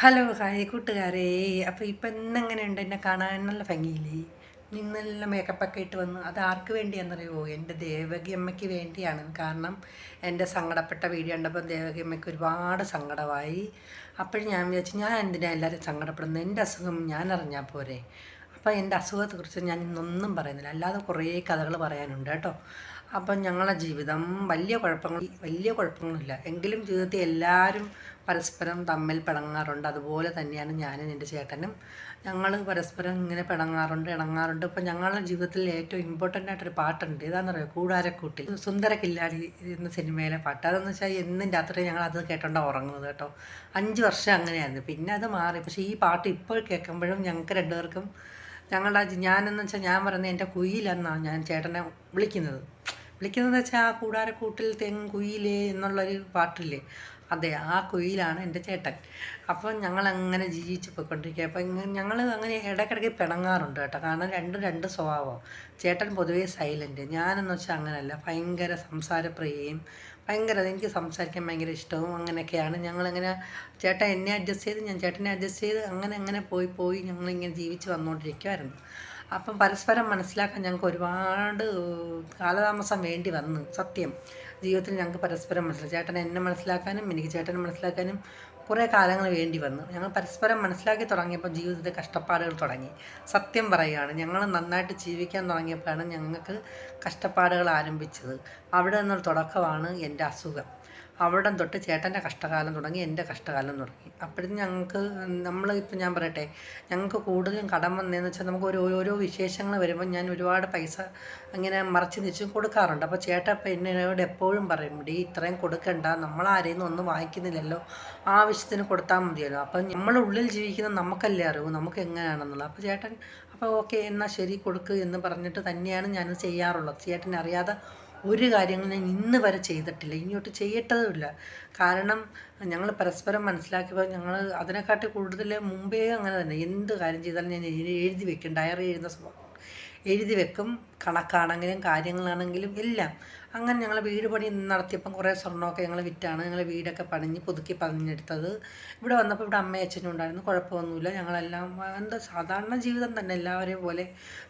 Hello hi കൂട്ടുകാരേ. അപ്പോൾ ഇപ്പം ഇന്നെങ്ങനെയുണ്ട്? എന്നെ കാണാൻ നല്ല ഭംഗിയില്ലേ? ഇന്നെല്ല മേക്കപ്പൊക്കെ ഇട്ട് വന്നു. അത് ആർക്ക് വേണ്ടിയാണെന്നറിയുമോ? എൻ്റെ ദേവകി അമ്മയ്ക്ക് വേണ്ടിയാണ്. കാരണം എൻ്റെ സങ്കടപ്പെട്ട വീഡിയോ കണ്ടപ്പോൾ ദേവകി അമ്മയ്ക്ക് ഒരുപാട് സങ്കടമായി. അപ്പോഴും ഞാൻ വിചാരിച്ചു, ഞാൻ എന്തിനാണ് എല്ലാവരും സങ്കടപ്പെടുന്നത്? എൻ്റെ അസുഖം ഞാൻ അറിഞ്ഞാൽ പോരെ. അപ്പോൾ എൻ്റെ അസുഖത്തെക്കുറിച്ച് ഞാൻ ഇന്നൊന്നും പറയുന്നില്ല, അല്ലാതെ കുറേ കഥകൾ പറയാനുണ്ട് കേട്ടോ. അപ്പം ഞങ്ങളുടെ ജീവിതം വലിയ കുഴപ്പങ്ങളില്ല, എങ്കിലും ജീവിതത്തിൽ എല്ലാവരും പരസ്പരം തമ്മിൽ പിണങ്ങാറുണ്ട്. അതുപോലെ തന്നെയാണ് ഞാനും എൻ്റെ ചേട്ടനും. ഞങ്ങൾ പരസ്പരം ഇങ്ങനെ പിണങ്ങാറുണ്ട്, ഇണങ്ങാറുണ്ട്. ഇപ്പം ഞങ്ങളുടെ ജീവിതത്തിൽ ഏറ്റവും ഇമ്പോർട്ടൻ്റ് ആയിട്ടൊരു പാട്ടുണ്ട്. ഏതാണെന്നറിയോ? കൂടാരക്കൂട്ടിൽ സുന്ദര കില്ലാടി എന്ന സിനിമയിലെ പാട്ട്. അതെന്ന് വെച്ചാൽ എന്നും രാത്രി ഞങ്ങൾ അത് കേട്ടോണ്ടാണ് ഉറങ്ങുന്നത് കേട്ടോ. 5 വർഷം അങ്ങനെയായിരുന്നു, പിന്നെ അത് മാറി. പക്ഷേ ഈ പാട്ട് ഇപ്പോൾ കേൾക്കുമ്പോഴും ഞങ്ങൾക്ക് രണ്ടുപേർക്കും ഞാനെന്ന് വെച്ചാൽ ഞാൻ പറയുന്നത് എൻ്റെ കുയിലെന്നാണ് ഞാൻ ചേട്ടനെ വിളിക്കുന്നത് വെച്ചാൽ ആ കൂടാരക്കൂട്ടിൽ കുയിലേ എന്നുള്ളൊരു പാട്ടില്ലേ, അതെ, ആ കുയിലാണ് എൻ്റെ ചേട്ടൻ. അപ്പം ഞങ്ങളങ്ങനെ ജീവിച്ച് പോയിക്കൊണ്ടിരിക്കുക. അപ്പം ഞങ്ങൾ അങ്ങനെ ഇടയ്ക്കിടയ്ക്ക് പിണങ്ങാറുണ്ട് കേട്ടോ. കാരണം രണ്ടും രണ്ട് സ്വഭാവം. ചേട്ടൻ പൊതുവേ സൈലൻറ്റ്, ഞാനെന്ന് വെച്ചാൽ അങ്ങനെയല്ല, ഭയങ്കര സംസാരപ്രിയയും എനിക്ക് സംസാരിക്കാൻ ഭയങ്കര ഇഷ്ടവും അങ്ങനെയൊക്കെയാണ്. ഞങ്ങളിങ്ങനെ ചേട്ടൻ എന്നെ അഡ്ജസ്റ്റ് ചെയ്ത്, ഞാൻ ചേട്ടനെ അഡ്ജസ്റ്റ് ചെയ്ത് അങ്ങനെ പോയി ഞങ്ങളിങ്ങനെ ജീവിച്ച് വന്നുകൊണ്ടിരിക്കുമായിരുന്നു. അപ്പം പരസ്പരം മനസ്സിലാക്കാൻ ഞങ്ങൾക്ക് ഒരുപാട് കാലതാമസം വേണ്ടി വന്നു. സത്യം, ജീവിതത്തിൽ ഞങ്ങൾക്ക് പരസ്പരം ചേട്ടൻ എന്നെ മനസ്സിലാക്കാനും എനിക്ക് ചേട്ടനെ മനസ്സിലാക്കാനും കുറേ കാലങ്ങൾ വേണ്ടി വന്നു. ഞങ്ങൾ പരസ്പരം മനസ്സിലാക്കി തുടങ്ങിയപ്പോൾ ജീവിതത്തിൽ കഷ്ടപ്പാടുകൾ തുടങ്ങി. സത്യം പറയുകയാണ്, ഞങ്ങൾ നന്നായിട്ട് ജീവിക്കാൻ തുടങ്ങിയപ്പോഴാണ് ഞങ്ങൾക്ക് കഷ്ടപ്പാടുകൾ ആരംഭിച്ചത്. അവിടെ നിന്നൊരു തുടക്കമാണ് എൻ്റെ അസുഖം. അവിടം തൊട്ട് ചേട്ടൻ്റെ കഷ്ടകാലം തുടങ്ങി, എൻ്റെ കഷ്ടകാലം തുടങ്ങി. അപ്പോഴും ഞങ്ങൾക്ക് ഇപ്പം ഞാൻ പറയട്ടെ, ഞങ്ങൾക്ക് കൂടുതലും കടം വന്നതെന്ന് വെച്ചാൽ നമുക്ക് ഓരോ വിശേഷങ്ങൾ വരുമ്പോൾ ഞാൻ ഒരുപാട് പൈസ അങ്ങനെ മറച്ച് തിരിച്ചും കൊടുക്കാറുണ്ട്. അപ്പോൾ ചേട്ടൻ ഇപ്പം എന്നോട് എപ്പോഴും പറയും, ഡി ഇത്രയും കൊടുക്കണ്ട, നമ്മളാരെയും നിന്നും ഒന്നും വാങ്ങിക്കുന്നില്ലല്ലോ, ആവശ്യത്തിന് കൊടുത്താൽ മതിയല്ലോ. അപ്പം നമ്മളുള്ളിൽ ജീവിക്കുന്ന നമുക്കല്ലേ അറിയൂ നമുക്ക് എങ്ങനെയാണെന്നുള്ളത്. അപ്പോൾ ചേട്ടൻ അപ്പോൾ ഓക്കെ എന്നാൽ ശരി കൊടുക്ക് എന്ന് പറഞ്ഞിട്ട് തന്നെയാണ് ഞാനത് ചെയ്യാറുള്ളത്. ചേട്ടനെ അറിയാതെ ഒരു കാര്യങ്ങളും ഞാൻ ഇന്ന് വരെ ചെയ്തിട്ടില്ല, ഇനിയോട്ട് ചെയ്യട്ടതുമില്ല. കാരണം ഞങ്ങൾ പരസ്പരം മനസ്സിലാക്കിയപ്പോൾ ഞങ്ങൾ അതിനെക്കാട്ടി കൂടുതൽ മുമ്പേ അങ്ങനെ തന്നെ എന്ത് കാര്യം ചെയ്താലും ഞാൻ എഴുതി വെക്കും, ഡയറി എഴുതുന്ന സ്വഭാവം, എഴുതി വെക്കും. കണക്കാണെങ്കിലും കാര്യങ്ങളാണെങ്കിലും എല്ലാം. അങ്ങനെ ഞങ്ങൾ വീട് പണി നടത്തിയപ്പം കുറേ സ്വർണ്ണമൊക്കെ ഞങ്ങൾ വിറ്റാണ് ഞങ്ങൾ വീടൊക്കെ പുതുക്കി പണിഞ്ഞെടുത്തത്. ഇവിടെ വന്നപ്പോൾ ഇവിടെ അമ്മയും അച്ഛനും ഉണ്ടായിരുന്നു, കുഴപ്പമൊന്നുമില്ല. ഞങ്ങളെല്ലാം എന്താ സാധാരണ ജീവിതം തന്നെ, എല്ലാവരെയും പോലെ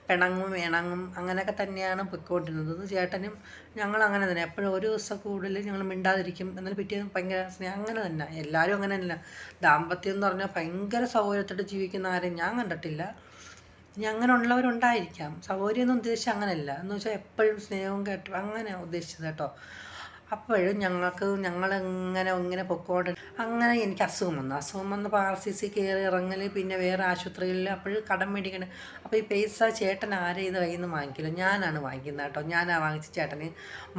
പിണങ്ങും ഇണങ്ങും അങ്ങനെയൊക്കെ തന്നെയാണ് പൊയ്ക്കൊണ്ടിരുന്നത്. ചേട്ടനും ഞങ്ങൾ അങ്ങനെ തന്നെ, എപ്പോഴും ഒരു ദിവസം കൂടുതൽ ഞങ്ങൾ മിണ്ടാതിരിക്കും, എന്നാലും പിറ്റേന്ന് ഭയങ്കര സ്നേഹം. അങ്ങനെ തന്നെ എല്ലാവരും അങ്ങനെ തന്നെ. ദാമ്പത്യം എന്ന് പറഞ്ഞാൽ ഭയങ്കര സൗകര്യത്തോടെ ജീവിക്കുന്ന ആരെയും ഞാൻ കണ്ടിട്ടില്ല. ഇനി അങ്ങനെ ഉള്ളവരുണ്ടായിരിക്കാം. സൗകര്യം എന്ന് ഉദ്ദേശിച്ചത് അങ്ങനെയല്ല, എന്ന് വെച്ചാൽ എപ്പോഴും സ്നേഹവും കേട്ടു അങ്ങനെ ഉദ്ദേശിച്ചത് കേട്ടോ. അപ്പോഴും ഇങ്ങനെ പൊക്കോണ്ട് അങ്ങനെ എനിക്ക് അസുഖം വന്നപ്പോൾ RCC കയറി ഇറങ്ങൽ, പിന്നെ വേറെ ആശുപത്രികളിൽ അപ്പോഴും കടം മേടിക്കണം. അപ്പോൾ ഈ പൈസ ചേട്ടൻ ആരെയും കയ്യിൽ നിന്ന് വാങ്ങിക്കില്ല, ഞാനാണ് വാങ്ങിക്കുന്നത് കേട്ടോ. ഞാനാണ് വാങ്ങിച്ച് ചേട്ടന്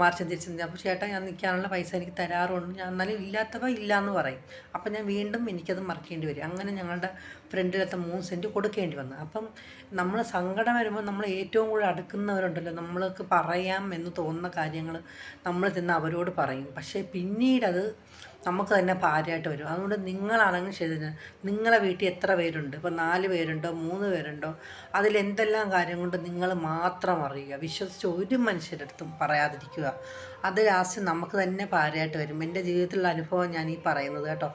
മാർച്ചും തിരിച്ചു. അപ്പോൾ ചേട്ടൻ ഞാൻ നിൽക്കാനുള്ള പൈസ എനിക്ക് തരാറുണ്ട്. ഞാൻ എന്നാലും ഇല്ലാത്തപ്പോൾ ഇല്ല എന്ന് പറയും. അപ്പം ഞാൻ വീണ്ടും എനിക്കത് മറക്കേണ്ടി വരും. അങ്ങനെ ഞങ്ങളുടെ ഫ്രണ്ടിലത്തെ 3 സെൻറ്റ് കൊടുക്കേണ്ടി വന്നു. അപ്പം നമ്മൾ സങ്കടം വരുമ്പോൾ നമ്മൾ ഏറ്റവും കൂടുതൽ അടുക്കുന്നവരുണ്ടല്ലോ, നമ്മൾക്ക് പറയാം എന്ന് തോന്നുന്ന കാര്യങ്ങൾ നമ്മൾ ചെന്ന് അവരോട് പറയും. പക്ഷേ പിന്നീടത് നമുക്ക് തന്നെ ഭാരമായിട്ട് വരും. അതുകൊണ്ട് നിങ്ങളാണെങ്കിൽ ശരി, നിങ്ങളെ വീട്ടിൽ എത്ര പേരുണ്ട്, ഇപ്പോൾ 4 പേരുണ്ടോ 3 പേരുണ്ടോ, അതിലെന്തെല്ലാം കാര്യം കൊണ്ട് നിങ്ങൾ മാത്രം അറിയുക, വിശ്വസിച്ച് ഒരു മനുഷ്യരുടെ അടുത്തും പറയാതിരിക്കുക. അത് ലാസ്റ്റ് നമുക്ക് തന്നെ ഭാരമായിട്ട് വരും. എൻ്റെ ജീവിതത്തിലുള്ള അനുഭവം ഞാൻ ഈ പറയുന്നത് കേട്ടോ.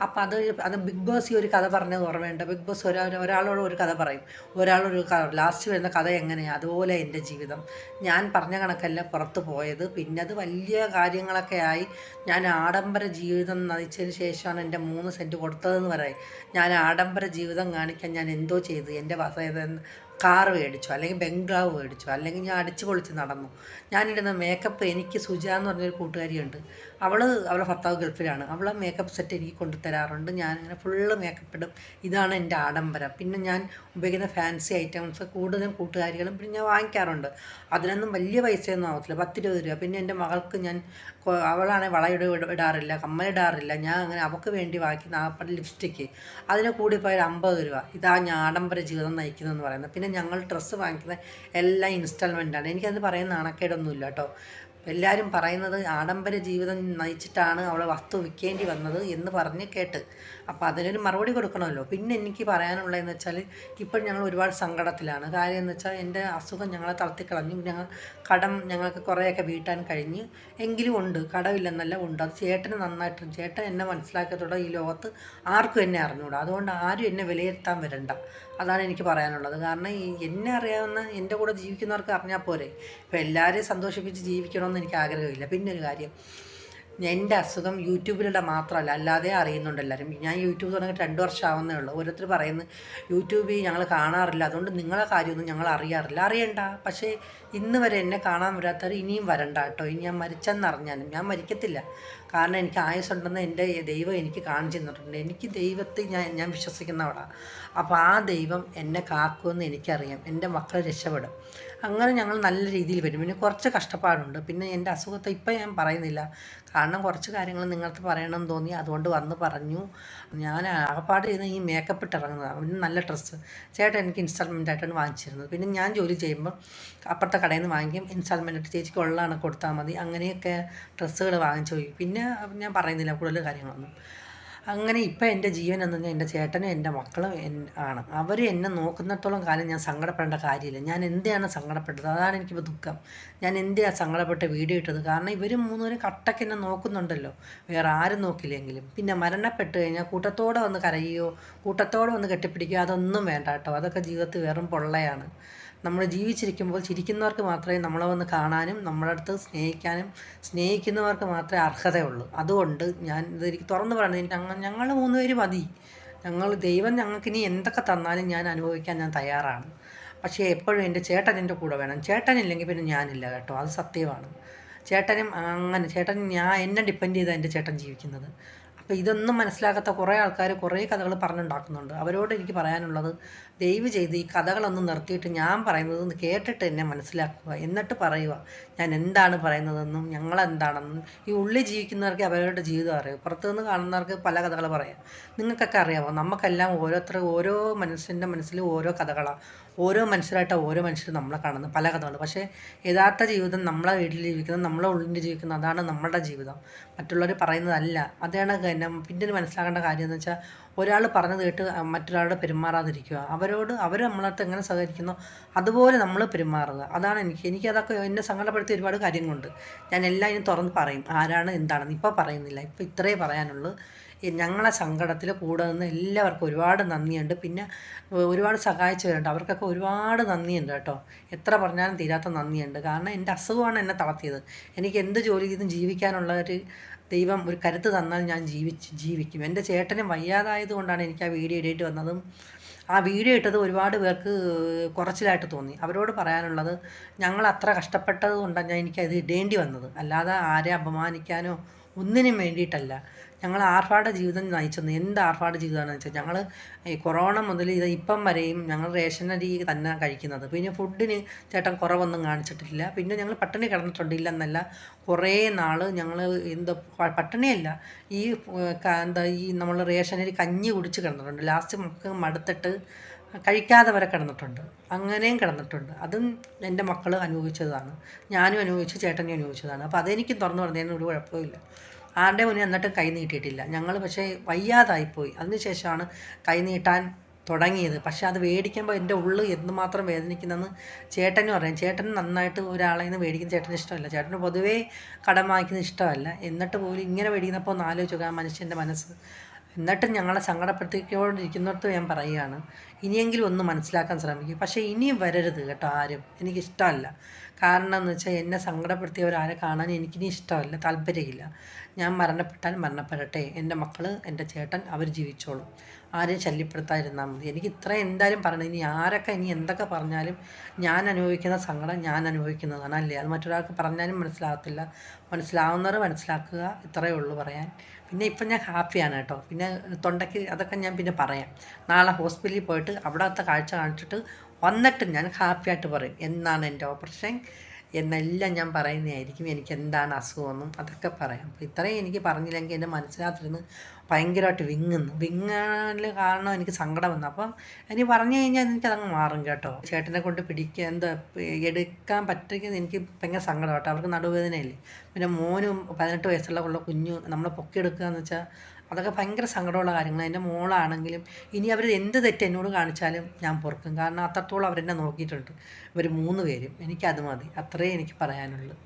അപ്പോൾ അത് ബിഗ് ബോസ് ഒരു കഥ പറഞ്ഞത് ഓർമ്മയുണ്ട്. ബിഗ് ബോസ് ഒരാളോട് ഒരു കഥ പറയും, ഒരാളൊരു ലാസ്റ്റ് വരുന്ന കഥ എങ്ങനെയാണ്, അതുപോലെ എൻ്റെ ജീവിതം. ഞാൻ പറഞ്ഞ കണക്കല്ല പുറത്ത് പോയത്. പിന്നെ അത് വലിയ കാര്യങ്ങളൊക്കെ ആയി. ഞാൻ ആഡംബര ജീവിതം നയിച്ചതിന് ശേഷമാണ് എൻ്റെ 3 സെൻറ്റ് കൊടുത്തതെന്ന് പറയും. ഞാൻ ആഡംബര ജീവിതം കാണിക്കാൻ ഞാൻ എന്തോ ചെയ്തു, എൻ്റെ കാർ മേടിച്ചു, അല്ലെങ്കിൽ ബംഗ്ലാവ് മേടിച്ചു, അല്ലെങ്കിൽ ഞാൻ അടിച്ചു പൊളിച്ച് നടന്നു. ഞാനിടുന്ന മേക്കപ്പ്, എനിക്ക് സുജ എന്ന് പറഞ്ഞൊരു കൂട്ടുകാരിയുണ്ട്, അവളെ ഭർത്താവ് ഗൾഫിലാണ്. അവളെ മേക്കപ്പ് സെറ്റ് എനിക്ക് കൊണ്ടുതരാറുണ്ട്. ഞാനിങ്ങനെ ഫുള്ള് മേക്കപ്പ് ഇടും. ഇതാണ് എൻ്റെ ആഡംബരം. പിന്നെ ഞാൻ ഉപയോഗിക്കുന്ന ഫാൻസി ഐറ്റംസ് കൂടുതലും കൂട്ടുകാരികളും പിന്നെ ഞാൻ വാങ്ങിക്കാറുണ്ട്. അതിനൊന്നും വലിയ പൈസയൊന്നും ആവത്തില്ല, 10-20 രൂപ. പിന്നെ എൻ്റെ മകൾക്ക് ഞാൻ അവളാണെങ്കിൽ ഇടാറില്ല, കമ്മലിടാറില്ല. ഞാൻ അങ്ങനെ അവൾക്ക് വേണ്ടി വാങ്ങി 40 ലിപ്സ്റ്റിക്ക്, അതിന് കൂടിപ്പോയാൽ 50 രൂപ. ഇതാ ഞാൻ ആഡംബര ജീവിതം നയിക്കുന്നതെന്ന് പറയുന്നത്. പിന്നെ ഞങ്ങൾ ഡ്രസ്സ് വാങ്ങിക്കുന്ന എല്ലാം ഇൻസ്റ്റാൾമെൻറ്റാണ്. എനിക്കത് പറയുന്ന നാണക്കേടൊന്നുമില്ല കേട്ടോ. എല്ലാവരും പറയുന്നത് ആഡംബര ജീവിതം നയിച്ചിട്ടാണ് അവളെ വസ്തു വിൽക്കേണ്ടി വന്നത് എന്ന് പറഞ്ഞ് കേട്ട്. അപ്പോൾ അതിനൊരു മറുപടി കൊടുക്കണമല്ലോ. പിന്നെ എനിക്ക് പറയാനുള്ളതെന്ന് വെച്ചാൽ, ഇപ്പോൾ ഞങ്ങൾ ഒരുപാട് സങ്കടത്തിലാണ്. കാര്യം എന്ന് വെച്ചാൽ എൻ്റെ അസുഖം ഞങ്ങളെ തളർത്തിക്കളഞ്ഞു. കടം ഞങ്ങൾക്ക് കുറേയൊക്കെ വീട്ടാൻ കഴിഞ്ഞ്. എങ്കിലും ഉണ്ട്, കടമില്ലെന്നല്ല, ഉണ്ട്. അത് ചേട്ടന് നന്നായിട്ടുണ്ട്. ചേട്ടൻ എന്നെ മനസ്സിലാക്കിയതോടെ ഈ ലോകത്ത് ആർക്കും എന്നെ അറിഞ്ഞൂടാ. അതുകൊണ്ട് ആരും എന്നെ വിലയിരുത്താൻ വരണ്ട. അതാണ് എനിക്ക് പറയാനുള്ളത്. കാരണം എന്നെ അറിയാവുന്ന എൻ്റെ കൂടെ ജീവിക്കുന്നവർക്ക് അറിഞ്ഞാൽ പോരെ. ഇപ്പോൾ എല്ലാവരെയും സന്തോഷിപ്പിച്ച് ജീവിക്കണമെന്ന് എനിക്ക് ആഗ്രഹമില്ല. പിന്നെ ഒരു കാര്യം, എൻ്റെ അസുഖം യൂട്യൂബിലൂടെ മാത്രമല്ല, അല്ലാതെ അറിയുന്നുണ്ട് എല്ലാവരും. ഞാൻ യൂട്യൂബ് തുടങ്ങിയിട്ട് 2 വർഷം ആവുന്നേ ഉള്ളൂ. ഓരോരുത്തർ പറയുന്നത് യൂട്യൂബിൽ ഞങ്ങൾ കാണാറില്ല, അതുകൊണ്ട് നിങ്ങളെ കാര്യമൊന്നും ഞങ്ങൾ അറിയാറില്ല. അറിയണ്ട. പക്ഷേ ഇന്ന് വരെ എന്നെ കാണാൻ വരാത്തവർ ഇനിയും വരണ്ട കേട്ടോ. ഇനി ഞാൻ മരിച്ചെന്നറിഞ്ഞാലും ഞാൻ മരിക്കത്തില്ല. കാരണം എനിക്ക് ആയുസ്സുണ്ടെന്ന് എൻ്റെ ദൈവം എനിക്ക് കാണിച്ചു തന്നിട്ടുണ്ട്. എനിക്ക് ദൈവത്തെ ഞാൻ വിശ്വസിക്കുന്നവളാണ്. അപ്പോൾ ആ ദൈവം എന്നെ കാക്കുമെന്ന് എനിക്കറിയാം. എൻ്റെ മക്കൾ രക്ഷപ്പെടും. അങ്ങനെ ഞങ്ങൾ നല്ല രീതിയിൽ വരും. പിന്നെ കുറച്ച് കഷ്ടപ്പാടുണ്ട്. പിന്നെ എൻ്റെ അസുഖത്തെ ഇപ്പം ഞാൻ പറയുന്നില്ല, കാരണം കുറച്ച് കാര്യങ്ങൾ നിങ്ങൾക്ക് പറയണമെന്ന് തോന്നി, അതുകൊണ്ട് വന്ന് പറഞ്ഞു. ഞാൻ ആകപ്പാട് ചെയ്യുന്ന ഈ മേക്കപ്പ് ഇട്ടിറങ്ങുന്നതാണ്. പിന്നെ നല്ല ഡ്രസ്സ് ചേട്ടൻ എനിക്ക് ഇൻസ്റ്റാൾമെൻ്റ് ആയിട്ടാണ് വാങ്ങിച്ചിരുന്നത്. പിന്നെ ഞാൻ ജോലി ചെയ്യുമ്പോൾ അപ്പുറത്തെ കടയിൽ നിന്ന് വാങ്ങിക്കും, ഇൻസ്റ്റാൾമെൻ്റ് ആയിട്ട് ചേച്ചിക്ക് ഉള്ളതാണ് കൊടുത്താൽ മതി. അങ്ങനെയൊക്കെ ഡ്രസ്സുകൾ വാങ്ങിച്ചു പോയി. പിന്നെ ഞാൻ പറയുന്നില്ല കൂടുതൽ കാര്യങ്ങളൊന്നും. അങ്ങനെ ഇപ്പം എൻ്റെ ജീവൻ എന്ന് പറഞ്ഞാൽ എൻ്റെ ചേട്ടനും എൻ്റെ മക്കളും ആണ്. അവർ എന്നെ നോക്കുന്നിടത്തോളം കാലം ഞാൻ സങ്കടപ്പെടേണ്ട കാര്യമില്ല. ഞാൻ എന്തിനാണ് സങ്കടപ്പെട്ടത്? അതാണ് എനിക്കിപ്പോൾ ദുഃഖം. ഞാൻ എന്തിനാണ് സങ്കടപ്പെട്ട് വീഡിയോ ഇട്ടത്? കാരണം ഇവർ 3 പേരും കട്ടക്ക് എന്നെ നോക്കുന്നുണ്ടല്ലോ, വേറെ ആരും നോക്കില്ലെങ്കിലും. പിന്നെ മരണപ്പെട്ട് കഴിഞ്ഞാൽ കൂട്ടത്തോടെ വന്ന് കരയുകയോ കൂട്ടത്തോടെ വന്ന് കെട്ടിപ്പിടിക്കുകയോ അതൊന്നും വേണ്ട കേട്ടോ. അതൊക്കെ ജീവിതത്തിൽ വെറും പൊള്ളയാണ്. നമ്മൾ ജീവിച്ചിരിക്കുമ്പോൾ ചിരിക്കുന്നവർക്ക് മാത്രമേ നമ്മളെ വന്ന് കാണാനും നമ്മുടെ അടുത്ത് സ്നേഹിക്കുന്നവർക്ക് മാത്രമേ അർഹതയുള്ളൂ. അതുകൊണ്ട് ഞാൻ ഇതെനിക്ക് തുറന്നു പറയുന്നത്, ഞങ്ങൾ 3 പേര് മതി. ദൈവം ഞങ്ങൾക്കിനി എന്തൊക്കെ തന്നാലും ഞാൻ അനുഭവിക്കാൻ ഞാൻ തയ്യാറാണ്. പക്ഷേ എപ്പോഴും എൻ്റെ ചേട്ടൻ എൻ്റെ കൂടെ വേണം. ചേട്ടനില്ലെങ്കിൽ പിന്നെ ഞാനില്ല കേട്ടോ. അത് സത്യമാണ്. ചേട്ടൻ എന്നെ ഡിപ്പെൻഡ് ചെയ്താണ് എൻ്റെ ചേട്ടൻ ജീവിക്കുന്നത്. അപ്പോൾ ഇതൊന്നും മനസ്സിലാക്കാത്ത കുറേ ആൾക്കാർ കുറേ കഥകൾ പറഞ്ഞുണ്ടാക്കുന്നുണ്ട്. അവരോട് എനിക്ക് പറയാനുള്ളത്, ദയവ് ചെയ്ത് ഈ കഥകളൊന്നും നിർത്തിയിട്ട് ഞാൻ പറയുന്നത് കേട്ടിട്ട് എന്നെ മനസ്സിലാക്കുക. എന്നിട്ട് പറയുക ഞാൻ എന്താണ് പറയുന്നതെന്നും ഞങ്ങളെന്താണെന്നും. ഈ ഉള്ളിൽ ജീവിക്കുന്നവർക്ക് അവരുടെ ജീവിതം അറിയാം. പുറത്തുനിന്ന് കാണുന്നവർക്ക് പല കഥകൾ പറയാം. നിങ്ങൾക്കൊക്കെ അറിയാമോ? നമുക്കെല്ലാം ഓരോ മനുഷ്യൻ്റെ മനസ്സിലും ഓരോ കഥകളാണ്. ഓരോ മനുഷ്യരായിട്ടാണ് ഓരോ മനുഷ്യർ നമ്മളെ കാണുന്നത്, പല കഥകൾ. പക്ഷേ യഥാർത്ഥ ജീവിതം നമ്മളെ വീട്ടിൽ ജീവിക്കുന്നത്, നമ്മളെ ഉള്ളിൽ ജീവിക്കുന്നത്, അതാണ് നമ്മുടെ ജീവിതം. മറ്റുള്ളവർ പറയുന്നതല്ല. അതാണ് പിന്നെ മനസ്സിലാക്കേണ്ട കാര്യം എന്ന് വെച്ചാൽ, ഒരാൾ പറഞ്ഞത് കേട്ട് മറ്റൊരാളോട് പെരുമാറാതിരിക്കുക. അവർ നമ്മളടുത്ത് എങ്ങനെ സഹകരിക്കുന്നോ അതുപോലെ നമ്മൾ പെരുമാറുക. അതാണ് എനിക്കതൊക്കെ എന്നെ സങ്കടപ്പെടുത്തിയ ഒരുപാട് കാര്യങ്ങളുണ്ട്. ഞാൻ എല്ലാം ഇനി തുറന്ന് പറയും, ആരാണ് എന്താണെന്ന്. ഇപ്പോൾ പറയുന്നില്ല, ഇപ്പോൾ ഇത്രയേ പറയാനുള്ളൂ. ഞങ്ങളെ സങ്കടത്തിൽ കൂടെ നിന്ന് എല്ലാവർക്കും ഒരുപാട് നന്ദിയുണ്ട്. പിന്നെ ഒരുപാട് സഹായിച്ചവരുണ്ട്, അവർക്കൊക്കെ ഒരുപാട് നന്ദിയുണ്ട് കേട്ടോ. എത്ര പറഞ്ഞാലും തീരാത്ത നന്ദിയുണ്ട്. കാരണം എൻ്റെ അസുഖമാണ് എന്നെ തളർത്തിയത്. എനിക്ക് എന്ത് ജോലി ചെയ്തും ജീവിക്കാനുള്ള ഒരു ദൈവം ഒരു കരുത്ത് തന്നാൽ ഞാൻ ജീവിക്കും. എൻ്റെ ചേട്ടന് വയ്യാതായത് കൊണ്ടാണ് എനിക്ക് ആ വീഡിയോ ഇടേണ്ടി വന്നതും. ആ വീഡിയോ ഇട്ടത് ഒരുപാട് പേർക്ക് കുറച്ചിലായിട്ട് തോന്നി. അവരോട് പറയാനുള്ളത്, ഞങ്ങൾ അത്ര കഷ്ടപ്പെട്ടത് കൊണ്ടാണ് എനിക്കത് ഇടേണ്ടി വന്നത്, അല്ലാതെ ആരെ അപമാനിക്കാനോ ഒന്നിനും വേണ്ടിയിട്ടല്ല. ഞങ്ങൾ ആർഭാട ജീവിതം നയിച്ചെന്ന്. എന്ത് ആർഭാട ജീവിതമാണെന്ന് വെച്ചാൽ, ഞങ്ങൾ ഈ കൊറോണ മുതൽ ഇപ്പം വരെയും ഞങ്ങൾ റേഷനരി തന്നെ കഴിക്കുന്നത്. പിന്നെ ഫുഡിന് ചേട്ടൻ കുറവൊന്നും കാണിച്ചിട്ടില്ല. പിന്നെ ഞങ്ങൾ പട്ടിണി കിടന്നിട്ടുണ്ട്, ഇല്ലെന്നല്ല. കുറേ നാൾ ഞങ്ങൾ പട്ടിണിയല്ല, ഈ നമ്മൾ റേഷനരി കഞ്ഞി കുടിച്ച് കിടന്നിട്ടുണ്ട്. ലാസ്റ്റ് നമുക്ക് മടുത്തിട്ട് കഴിക്കാതെ വരെ കിടന്നിട്ടുണ്ട്. അങ്ങനെയും കിടന്നിട്ടുണ്ട്. അതും എൻ്റെ മക്കൾ അനുഭവിച്ചതാണ്, ഞാനും അനുഭവിച്ചു, ചേട്ടനും അനുഭവിച്ചതാണ്. അപ്പോൾ അതെനിക്ക് തുറന്നു പറഞ്ഞതിന് ഒരു കുഴപ്പമില്ല. ആരുടെ മുന്നേ എന്നിട്ടും കൈ നീട്ടിയിട്ടില്ല ഞങ്ങൾ. പക്ഷേ വയ്യാതായിപ്പോയി. അതിനുശേഷമാണ് കൈ നീട്ടാൻ തുടങ്ങിയത്. പക്ഷേ അത് മേടിക്കുമ്പോൾ എൻ്റെ ഉള്ളിൽ എന്തുമാത്രം വേദനിക്കുന്നതെന്ന് ചേട്ടനും അറിയാം. ചേട്ടന് നന്നായിട്ട് ഒരാളെ നിന്ന് മേടിക്കുന്ന ചേട്ടന് ഇഷ്ടമല്ല. ചേട്ടന് പൊതുവേ കടം വാങ്ങിക്കുന്നത് ഇഷ്ടമല്ല. എന്നിട്ട് പോലും ഇങ്ങനെ മേടിക്കുന്നപ്പോൾ ഒന്ന് ആലോചിച്ച് ആ മനുഷ്യൻ്റെ മനസ്സ്. എന്നിട്ടും ഞങ്ങളെ സങ്കടപ്പെടുത്തിക്കൊണ്ടിരിക്കുന്നിടത്ത് ഞാൻ പറയുകയാണ്, ഇനിയെങ്കിലും ഒന്ന് മനസ്സിലാക്കാൻ ശ്രമിക്കും. പക്ഷേ ഇനിയും വരരുത് കേട്ടോ ആരും. എനിക്കിഷ്ടമല്ല. കാരണം എന്ന് വെച്ചാൽ, എന്നെ സങ്കടപ്പെടുത്തിയവരാരെ കാണാൻ എനിക്കിനി ഇഷ്ടമല്ല, താല്പര്യമില്ല. ഞാൻ മരണപ്പെട്ടാൽ മരണപ്പെടട്ടെ. എൻ്റെ മക്കൾ, എൻ്റെ ചേട്ടൻ, അവർ ജീവിച്ചോളും. ആരെയും ശല്യപ്പെടുത്താതിരുന്നാൽ മതി. എനിക്ക് ഇത്ര എന്തായാലും പറയണം. ഇനി ആരൊക്കെ ഇനി എന്തൊക്കെ പറഞ്ഞാലും ഞാൻ അനുഭവിക്കുന്ന സങ്കടം ഞാൻ അനുഭവിക്കുന്നതാണ്, അല്ലേ? അത് മറ്റൊരാൾക്ക് പറഞ്ഞാലും മനസ്സിലാകത്തില്ല. മനസ്സിലാവുന്നവർ മനസ്സിലാക്കുക. ഇത്രയേ ഉള്ളൂ പറയാൻ. പിന്നെ ഇപ്പം ഞാൻ ഹാപ്പിയാണ് കേട്ടോ. പിന്നെ തൊണ്ടയ്ക്ക് അതൊക്കെ ഞാൻ പിന്നെ പറയാം. നാളെ ഹോസ്പിറ്റലിൽ പോയിട്ട് അവിടുത്തെ കാഴ്ച കാണിച്ചിട്ട് വന്നിട്ട് ഞാൻ ഹാപ്പിയായിട്ട് പറയും എന്നാണ് എൻ്റെ ഓപ്പറേഷൻ, എന്നെല്ലാം ഞാൻ പറയുന്നതായിരിക്കും. എനിക്ക് എന്താണ് അസുഖമെന്നും അതൊക്കെ പറയാം. അപ്പോൾ ഇത്രയും എനിക്ക് പറഞ്ഞില്ലെങ്കിൽ എൻ്റെ മനസ്സിനകത്തിരുന്ന് ഭയങ്കരമായിട്ട് വിങ്ങുന്നു. വിങ്ങാൻ കാരണം എനിക്ക് സങ്കടം വന്നു. അപ്പം എനിക്ക് പറഞ്ഞു കഴിഞ്ഞാൽ എനിക്കതങ്ങ് മാറും കേട്ടോ. ചേട്ടനെ കൊണ്ട് പിടിക്കുക എന്താ എടുക്കാൻ പറ്റുമെങ്കിൽ എനിക്ക് ഭയങ്കര സങ്കടം കേട്ടോ. അവർക്ക് നടുവേദനയില്ലേ. പിന്നെ മോനും 18 വയസ്സുള്ള കുഞ്ഞു നമ്മളെ പൊക്കിയെടുക്കുക എന്ന് വെച്ചാൽ അതൊക്കെ ഭയങ്കര സങ്കടമുള്ള കാര്യങ്ങളാണ്. എൻ്റെ മോളാണെങ്കിലും ഇനി അവർ എന്ത് തെറ്റ് എന്നോട് കാണിച്ചാലും ഞാൻ പൊറുക്കും. കാരണം അത്രത്തോളം അവരെന്നെ നോക്കിയിട്ടുണ്ട്. ഇവർ 3 പേരും. എനിക്കത് മതി. അത്രയേ എനിക്ക് പറയാനുള്ളൂ.